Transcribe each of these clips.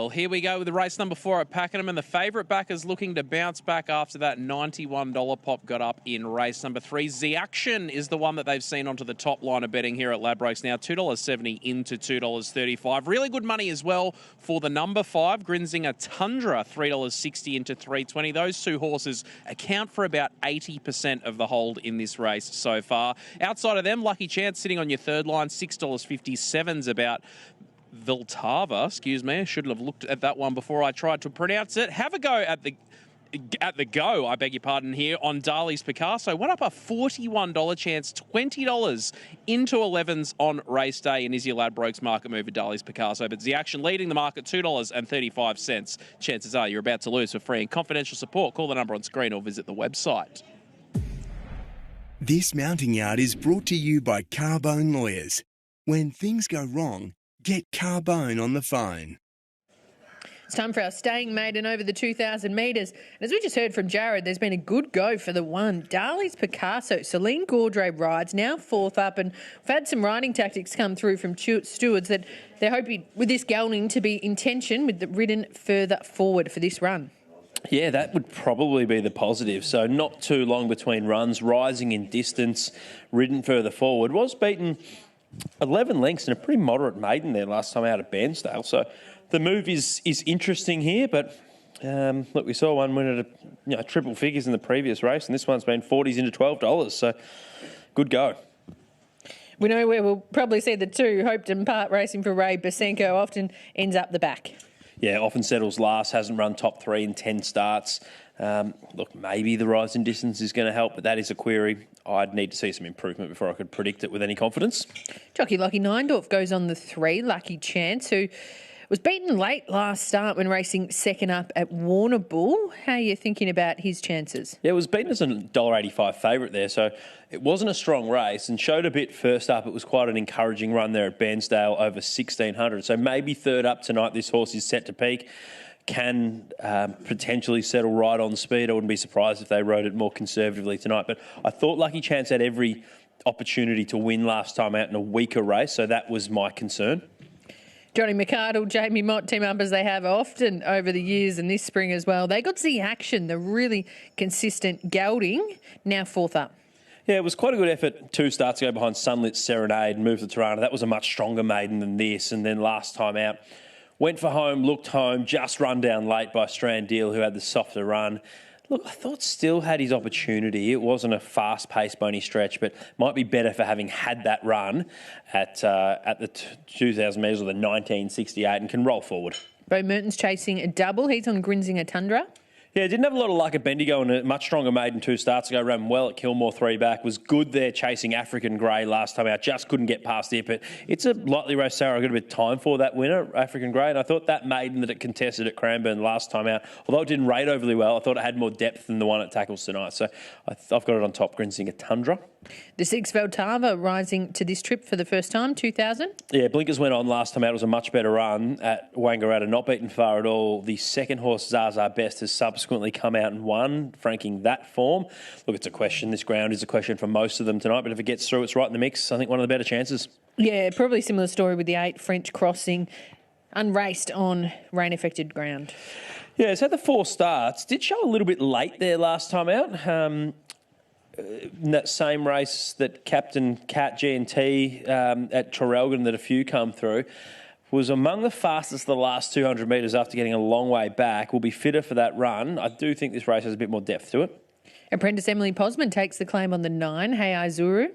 Well, here we go with the race number 4 at Pakenham, and the favourite backers looking to bounce back after that $91 pop got up in race number 3. Zeaction is the one that they've seen onto the top line of betting here at Ladbrokes now, $2.70 into $2.35. Really good money as well for the number 5, Grinzinger Tundra, $3.60 into $3.20. Those two horses account for about 80% of the hold in this race so far. Outside of them, Lucky Chance sitting on your third line, $6.57's about Viltava, excuse me. I shouldn't have looked at that one before I tried to pronounce it. Have a go at the go, I beg your pardon here, on Darley's Picasso. Went up a $41 chance, $20 into 11s on race day, and is your Ladbrokes market move at Darley's Picasso. But Zeaction leading the market, $2.35. Chances are you're about to lose. For free and confidential support, call the number on screen or visit the website. This mounting yard is brought to you by Carbone Lawyers. When things go wrong, get Carbone on the phone. It's time for our staying maiden over the 2,000 metres. And as we just heard from Jared, there's been a good go for the one. Darley's Picasso, Celine Gaudray rides, now fourth up. And we've had some riding tactics come through from stewards that they're hoping with this gelding to be in tension with the ridden further forward for this run. Yeah, that would probably be the positive. So not too long between runs, rising in distance, ridden further forward. Was beaten 11 lengths in a pretty moderate maiden there last time out at Bairnsdale. So the move is interesting here, but look, we saw one win at triple figures in the previous race, and this one's been 40s into $12. So good go. We know where we'll probably see the two. Hopetoun Park racing for Ray Basenko often ends up the back. Yeah, often settles last, hasn't run top 3 in 10 starts. Look, maybe the rise in distance is going to help, but that is a query. I'd need to see some improvement before I could predict it with any confidence. Jockey Lockie Neindorf goes on the 3, Lucky Chance, who was beaten late last start when racing second up at Warrnambool. How are you thinking about his chances? Yeah, it was beaten as a $1.85 favourite there, so it wasn't a strong race and showed a bit first up. It was quite an encouraging run there at Bairnsdale over 1,600. So maybe third up tonight, this horse is set to peak. Can potentially settle right on speed. I wouldn't be surprised if they rode it more conservatively tonight. But I thought Lucky Chance had every opportunity to win last time out in a weaker race, so that was my concern. Johnny McArdle, Jamie Mott team up as they have often over the years and this spring as well. They got Zeaction, the really consistent gelding, now fourth up. Yeah, it was quite a good effort 2 starts ago behind Sunlit Serenade and moved to Tirana. That was a much stronger maiden than this. And then last time out, went for home, looked home, just run down late by Strand Deal, who had the softer run. Look, I thought Still had his opportunity. It wasn't a fast-paced bony stretch, but might be better for having had that run at the 2,000 metres or the 1968 and can roll forward. Bo Merton's chasing a double. He's on Grinzinger Tundra. Yeah, didn't have a lot of luck at Bendigo and a much stronger maiden 2 starts ago. Ran well at Kilmore 3 back. Was good there chasing African Grey last time out. Just couldn't get past it. But it's a lightly raced Sarah. I got a bit of time for that winner, African Grey. And I thought that maiden that it contested at Cranbourne last time out, although it didn't rate overly well, I thought it had more depth than the one it tackles tonight. So I've got it on top, Grinzinger Tundra. The 6 Veltava rising to this trip for the first time, 2,000. Yeah, Blinkers went on last time out. It was a much better run at Wangaratta, not beaten far at all. The second horse, Zaza Best, has subsequently come out and won, franking that form. Look, it's a question. This ground is a question for most of them tonight, but if it gets through, it's right in the mix. I think one of the better chances. Yeah, probably similar story with the 8 French Crossing, unraced on rain-affected ground. Yeah, it's had the 4 starts. Did show a little bit late there last time out. In that same race that Captain Cat G&T at Traralgon that a few come through, was among the fastest the last 200 metres after getting a long way back. Will be fitter for that run. I do think this race has a bit more depth to it. Apprentice Emily Posman takes the claim on the 9, Hey Izuru.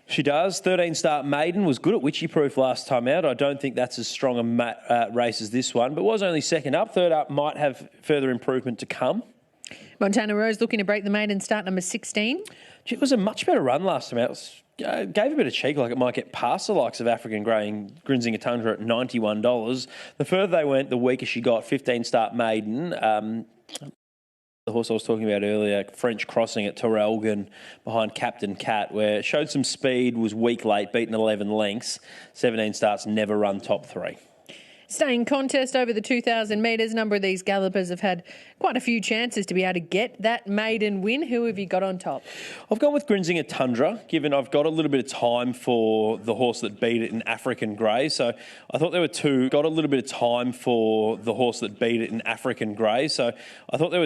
She does. 13-start maiden, was good at Witchy Proof last time out. I don't think that's as strong a race as this one, but was only second up. Third up might have further improvement to come. Montana Rose looking to break the maiden start number 16. It was a much better run last time out. Gave a bit of cheek like it might get past the likes of African Grey and Grinzinger Tundra at $91. The further they went, the weaker she got. 15-start maiden. The horse I was talking about earlier, French Crossing at Traralgon behind Captain Cat, where it showed some speed, was weak late, beaten 11 lengths. 17 starts, never run top 3. Staying contest over the 2,000 metres. A number of these gallopers have had quite a few chances to be able to get that maiden win. Who have you got on top? I've gone with Grinzinger Tundra, given I've got a little bit of time for the horse that beat it in African Grey. So I thought there were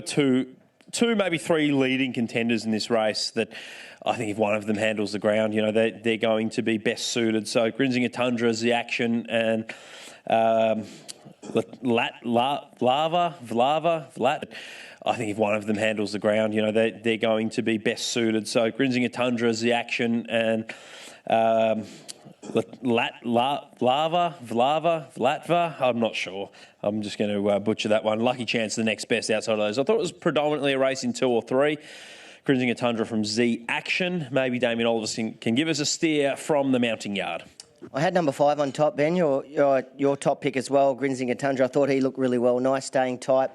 two, maybe three leading contenders in this race that I think if one of them handles the ground, they're going to be best suited. So Grinzinger Tundra, Zeaction and Vlava. I think if one of them handles the ground, they're going to be best suited. So Grinzinger Tundra, Zeaction and Latva. I'm not sure. I'm just going to butcher that one. Lucky Chance, the next best outside of those. I thought it was predominantly a race in 2 or 3. Grinzinger Tundra from Zeaction. Maybe Damien Oliver can give us a steer from the mounting yard. I had number 5 on top, Ben, your top pick as well, Grinzinger Tundra. I thought he looked really well, nice staying tight.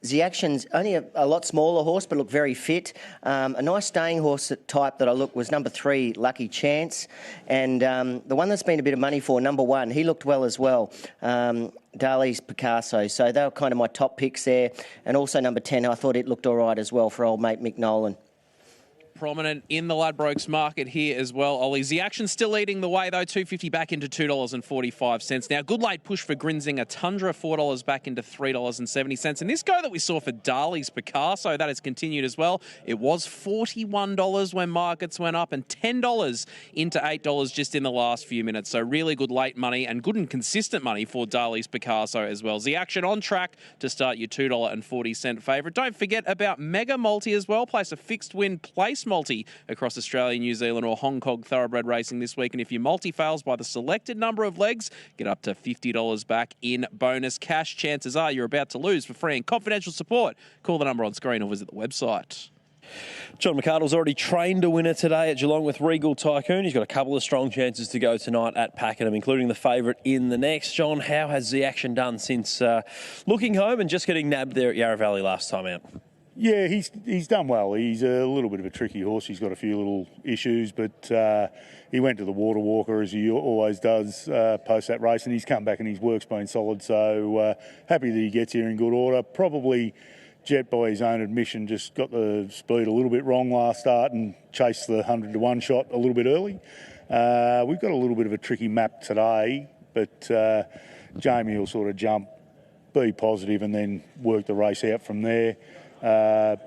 Zeaction's only a lot smaller horse, but looked very fit. A nice staying horse type that I looked was number 3, Lucky Chance. And the one that's been a bit of money for, number 1, he looked well as well. Dali's Picasso. So they were kind of my top picks there. And also number 10, I thought it looked all right as well for old mate Mick Nolan. Prominent in the Ladbrokes market here as well, Ollie. Zeaction still leading the way, though, $2.50 back into $2.45. Now, good late push for Grinzinger Tundra, $4 back into $3.70. And this go that we saw for Dali's Picasso, that has continued as well. It was $41 when markets went up and $10 into $8 just in the last few minutes. So really good late money and good and consistent money for Dali's Picasso as well. Zeaction on track to start your $2.40 favourite. Don't forget about Mega Multi as well. Place a fixed win place multi across Australia, New Zealand or Hong Kong thoroughbred racing this week. And if your multi fails by the selected number of legs, get up to $50 back in bonus cash. Chances are you're about to lose. For free and confidential support, call the number on screen or visit the website. John McArdle's already trained a winner today at Geelong with Regal Tycoon. He's got a couple of strong chances to go tonight at Pakenham, including the favourite in the next. John, how has Zeaction done since looking home and just getting nabbed there at Yarra Valley last time out? Yeah, he's done well. He's a little bit of a tricky horse. He's got a few little issues, but he went to the Water Walker, as he always does, post that race, and he's come back and his work's been solid. So happy that he gets here in good order. Probably Jet, by his own admission, just got the speed a little bit wrong last start and chased the 100-to-1 shot a little bit early. We've got a little bit of a tricky map today, but Jamie will sort of jump, be positive, and then work the race out from there. There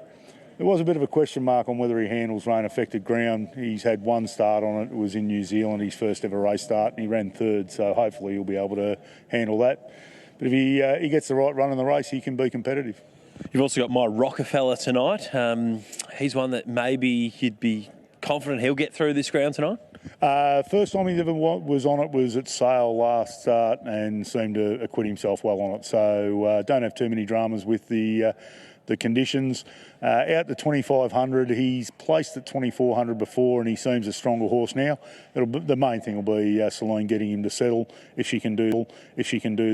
was a bit of a question mark on whether he handles rain-affected ground. He's had one start on it. It was in New Zealand, his first ever race start, and he ran 3rd, so hopefully he'll be able to handle that. But if he gets the right run in the race, he can be competitive. You've also got My Rockefeller tonight. He's one that maybe you'd be confident he'll get through this ground tonight? First time he ever was on it was at Sale last start and seemed to acquit himself well on it. So don't have too many dramas with the conditions. Out to 2,500, he's placed at 2,400 before, and he seems a stronger horse now. The main thing will be Celine getting him to settle. If she can do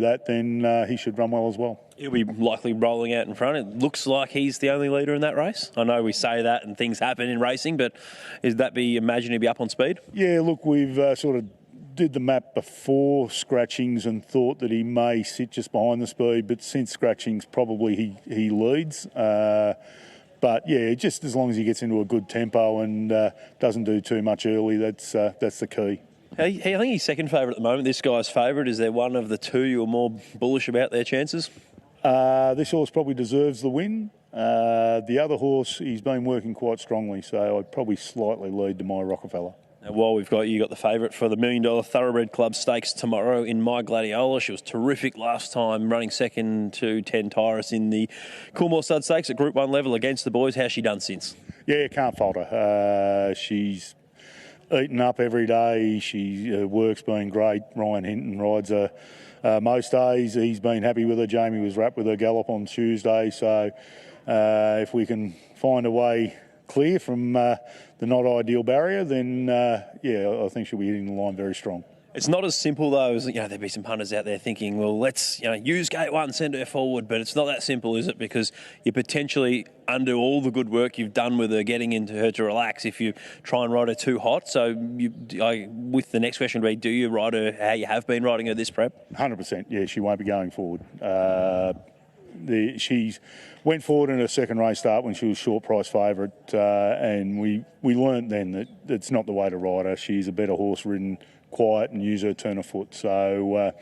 that, then he should run well as well. He'll be likely rolling out in front. It looks like he's the only leader in that race. I know we say that and things happen in racing, but imagine he'll be up on speed? Yeah, look, we've sort of did the map before scratchings and thought that he may sit just behind the speed, but since scratchings, probably he leads. But yeah, just as long as he gets into a good tempo and doesn't do too much early, that's the key. I think he's second favourite at the moment. This guy's favourite. Is there one of the two you're more bullish about their chances? This horse probably deserves the win. The other horse, he's been working quite strongly, so I'd probably slightly lead to My Rockefeller. And while you got the favourite for the $1 Million Thoroughbred Club Stakes tomorrow in My Gladiola. She was terrific last time, running second to 10 Tyrus in the Coolmore Stud Stakes at Group 1 level against the boys. How's she done since? Yeah, can't fault her. She's eaten up every day. Work's been great. Ryan Hinton rides her most days. He's been happy with her. Jamie was wrapped with her gallop on Tuesday. So if we can find a way clear from the not ideal barrier, then I think she'll be hitting the line very strong. It's not as simple though as, there'd be some punters out there thinking, well, let's, use gate one, send her forward, but it's not that simple, is it? Because you potentially undo all the good work you've done with her, getting into her to relax if you try and ride her too hot. So with the next question, do you ride her how you have been riding her this prep? 100%, yeah, she won't be going forward. She went forward in her second race start when she was short price favourite, and we learnt then that it's not the way to ride her. She's a better horse ridden, quiet, and use her turn of foot. So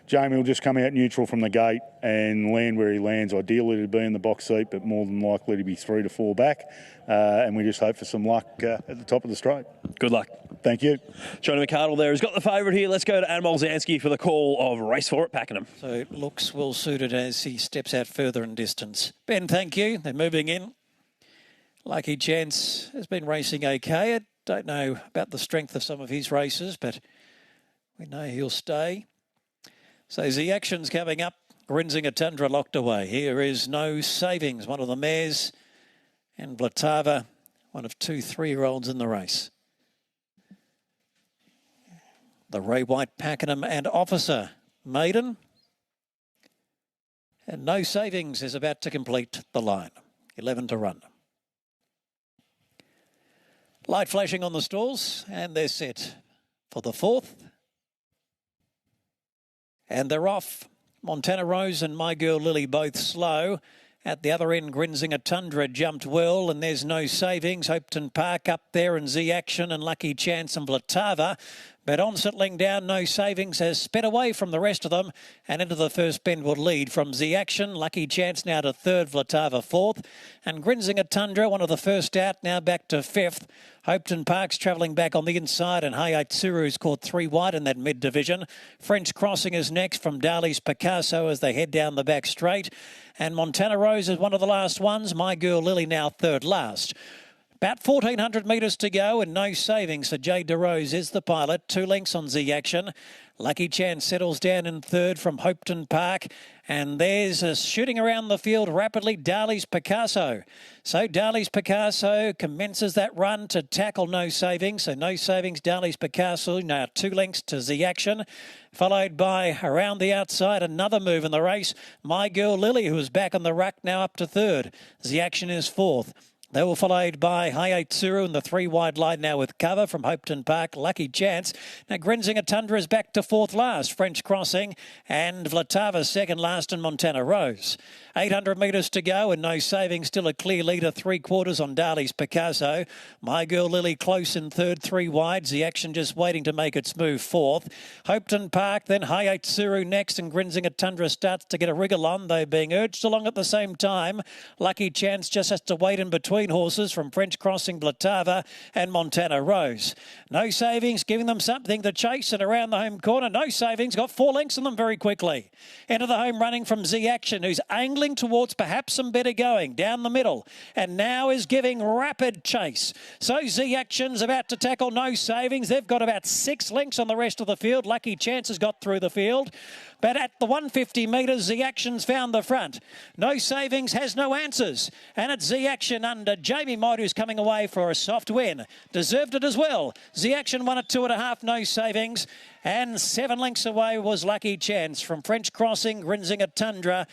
Jamie will just come out neutral from the gate and land where he lands. Ideally to be in the box seat, but more than likely to be 3 to 4 back. And we just hope for some luck at the top of the straight. Good luck. Thank you. Johnny McArdle there has got the favourite here. Let's go to Adam Olzanski for the call of race 4 at Pakenham. So it looks well suited as he steps out further in distance. Ben, thank you. They're moving in. Lucky Chance has been racing okay. I don't know about the strength of some of his races, but we know he'll stay. So Zeaction's coming up. Grinzinger Tundra locked away. Here is No Savings, one of the mares, and Blatava, one of 2 3-year-olds in the race. The Ray White, Pakenham and Officer Maiden. And No Savings is about to complete the line. 11 to run. Light flashing on the stalls, and they're set for the 4th. And they're off. Montana Rose and My Girl Lily both slow. At the other end, Grinzinger Tundra jumped well, and there's No Savings. Hopeton Park up there, and Zeaction and Lucky Chance and Blatava. But on settling down, No Savings has sped away from the rest of them and into the first bend will lead from Zeaction. Lucky Chance now to 3rd, Blatava 4th. And Grinzinger Tundra, one of the first out, now back to 5th. Hopeton Park's travelling back on the inside, and Hayai Tsuru's caught 3 wide in that mid-division. French Crossing is next from Darley's Picasso as they head down the back straight. And Montana Rose is one of the last ones. My Girl Lily now 3rd last. About 1,400 metres to go and No Savings. So Jade DeRose is the pilot. 2 lengths on Zeaction. Lucky Chance settles down in 3rd from Hopeton Park. And there's a shooting around the field rapidly, Darley's Picasso. So Darley's Picasso commences that run to tackle No Savings. So No Savings, Darley's Picasso, now 2 lengths to Zeaction. Followed by, around the outside, another move in the race. My Girl Lily, who is back on the ruck, now up to 3rd. Zeaction is 4th. They were followed by Hayai Tsuru in the 3 wide line now with cover from Hopeton Park. Lucky Chance. Now Grinzinger Tundra is back to 4th last. French Crossing and Vlatava 2nd last and Montana Rose. 800 metres to go and No Savings. Still a clear leader, 3/4 on Darley's Picasso. My Girl Lily close in 3rd, 3 wide. Zeaction just waiting to make its move 4th. Hopeton Park, then Hayai Tsuru next, and Grinzinger Tundra starts to get a wriggle on, though being urged along at the same time. Lucky Chance just has to wait in between horses from French Crossing, Blatava and Montana Rose. No Savings giving them something to chase, and around the home corner, No Savings got 4 lengths on them very quickly. Into the home running from Zeaction, who's angling towards perhaps some better going down the middle, and now is giving rapid chase. So Zeaction's about to tackle No Savings. They've got about 6 lengths on the rest of the field. Lucky Chance has got through the field. But at the 150 metres, Zeaction's found the front. No Savings has no answers. And it's Zeaction under Jamie Mott, who's coming away for a soft win. Deserved it as well. Zeaction won at 2.5, No Savings. And 7 lengths away was Lucky Chance from French Crossing, Grinzinger Tundra,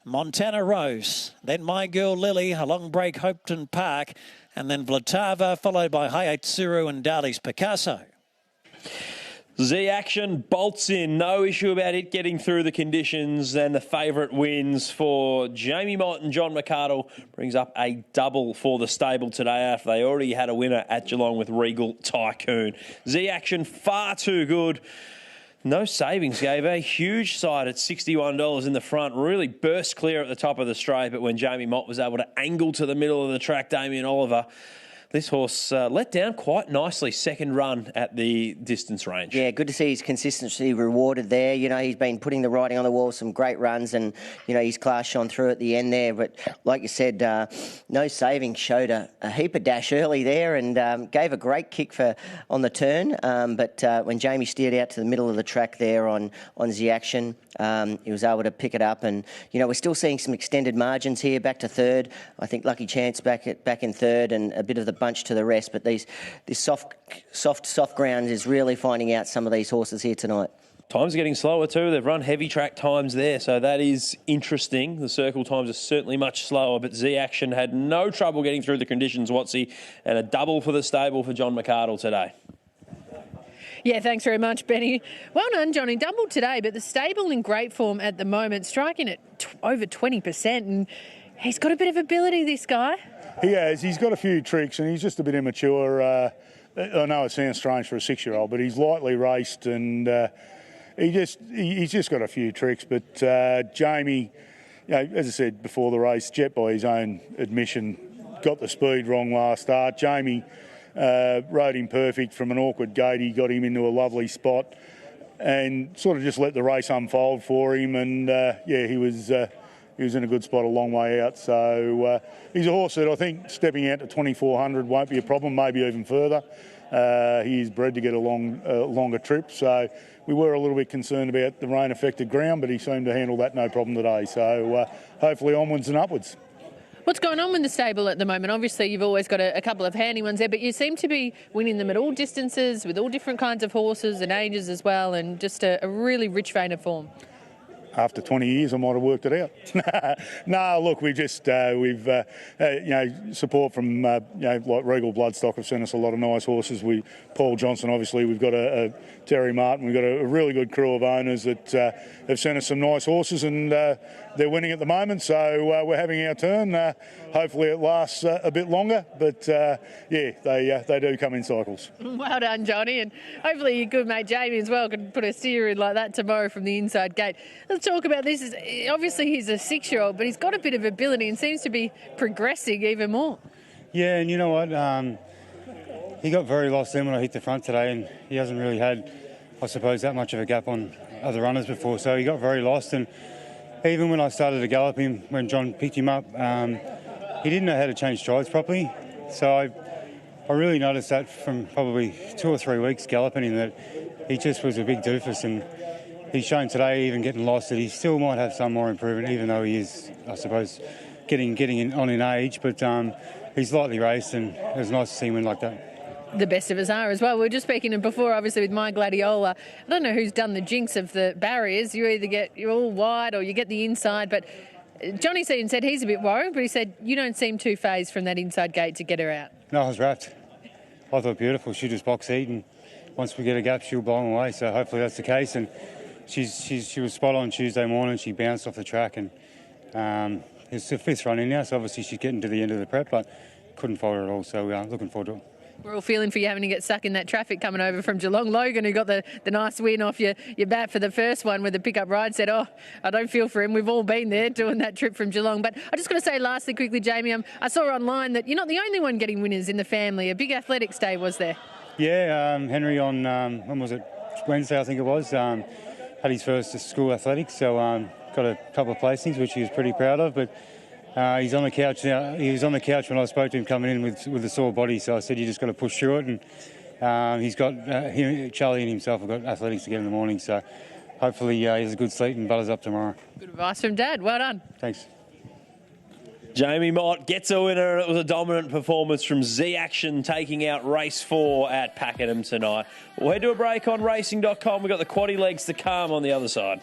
Montana Rose. Then My Girl Lily, a long break, Hopeton Park. And then Vlatava, followed by Hayai Tsuru and Darley's Picasso. Zeaction bolts in, no issue about it getting through the conditions, and the favourite wins for Jamie Mott and John McArdle. Brings up a double for the stable today after they already had a winner at Geelong with Regal Tycoon. Zeaction far too good. No Savings gave a huge side at $61 in the front. Really burst clear at the top of the straight, but when Jamie Mott was able to angle to the middle of the track, Damien Oliver, this horse let down quite nicely, second run at the distance range. Yeah, good to see his consistency rewarded there. You know, he's been putting the writing on the wall, some great runs, and, you know, his class shone through at the end there. But like you said, No Savings showed a heap of dash early there and gave a great kick on the turn. But when Jamie steered out to the middle of the track there on Zeaction, he was able to pick it up. And, you know, we're still seeing some extended margins here, back to 3rd. I think Lucky Chance back in 3rd, and a bit of the bunch to the rest. But this soft ground is really finding out some of these horses here tonight. Times are getting slower too. They've run heavy track times there, so that is interesting. The circle times are certainly much slower, but Zeaction had no trouble getting through the conditions, Watsy, and a double for the stable for John McArdle today. Yeah, thanks very much, Benny. Well done, Johnny. Doubled today, but the stable in great form at the moment, striking at over 20%, and he's got a bit of ability, this guy. He has. He's got a few tricks, and he's just a bit immature. I know it sounds strange for a 6-year-old, but he's lightly raced, and he's just got a few tricks. But Jamie, as I said before the race, Jet by his own admission got the speed wrong last start. Jamie rode him perfect from an awkward gate. He got him into a lovely spot and sort of just let the race unfold for him. And he was in a good spot a long way out. So he's a horse that I think stepping out to 2,400 won't be a problem, maybe even further. He is bred to get a longer trip. So we were a little bit concerned about the rain-affected ground, but he seemed to handle that no problem today. So hopefully onwards and upwards. What's going on with the stable at the moment? Obviously, you've always got a couple of handy ones there, but you seem to be winning them at all distances with all different kinds of horses and ages as well, and just a really rich vein of form. After 20 years, I might have worked it out. No, look, we've support from like Regal Bloodstock have sent us a lot of nice horses. Paul Johnson, obviously, we've got a Terry Martin, we've got a really good crew of owners that have sent us some nice horses, and they're winning at the moment. So we're having our turn. Hopefully, it lasts a bit longer, but they do come in cycles. Well done, Johnny, and hopefully your good mate Jamie as well can put a steer in like that tomorrow from the inside gate. Let's talk about this. Obviously, he's a 6-year-old, but he's got a bit of ability and seems to be progressing even more. Yeah, and you know what? He got very lost then when I hit the front today, and he hasn't really had, I suppose, that much of a gap on other runners before. So he got very lost, and even when I started to gallop him, when John picked him up, he didn't know how to change strides properly. So I really noticed that from probably 2 or 3 weeks galloping him, that he just was a big doofus, and he's shown today, even getting lost, that he still might have some more improvement, even though he is, I suppose, getting on in age. But he's lightly raced, and it was nice to see him win like that. The best of us are as well. We were just speaking before, obviously, with My Gladiola. I don't know who's done the jinx of the barriers. You either you're all wide or you get the inside. But Johnny said he's a bit worried, but he said you don't seem too phased from that inside gate to get her out. No, I was wrapped. I thought beautiful. She just box eat, and once we get a gap, she'll blow them away. So hopefully that's the case. And she was spot on Tuesday morning. She bounced off the track, and it's the 5th run in now, so obviously she's getting to the end of the prep, but couldn't fault her at all. So looking forward to it. We're all feeling for you having to get stuck in that traffic coming over from Geelong. Logan, who got the nice win off your bat for the first one with the pickup ride, said, I don't feel for him. We've all been there doing that trip from Geelong. But I just got to say lastly, quickly, Jamie, I saw online that you're not the only one getting winners in the family. A big athletics day was there. Yeah, Henry on, when was it? Wednesday, I think it was, had his first school athletics. So got a couple of placings, which he was pretty proud of. But he's on the couch now. He was on the couch when I spoke to him coming in with a sore body. So I said, you just got to push through it. And he's got Charlie and himself have got athletics again in the morning. So hopefully he has a good sleep and butters up tomorrow. Good advice from Dad. Well done. Thanks. Jamie Mott gets a winner. It was a dominant performance from Zeaction, taking out race 4 at Pakenham tonight. We'll head to a break on racing.com. We've got the quaddie legs to calm on the other side.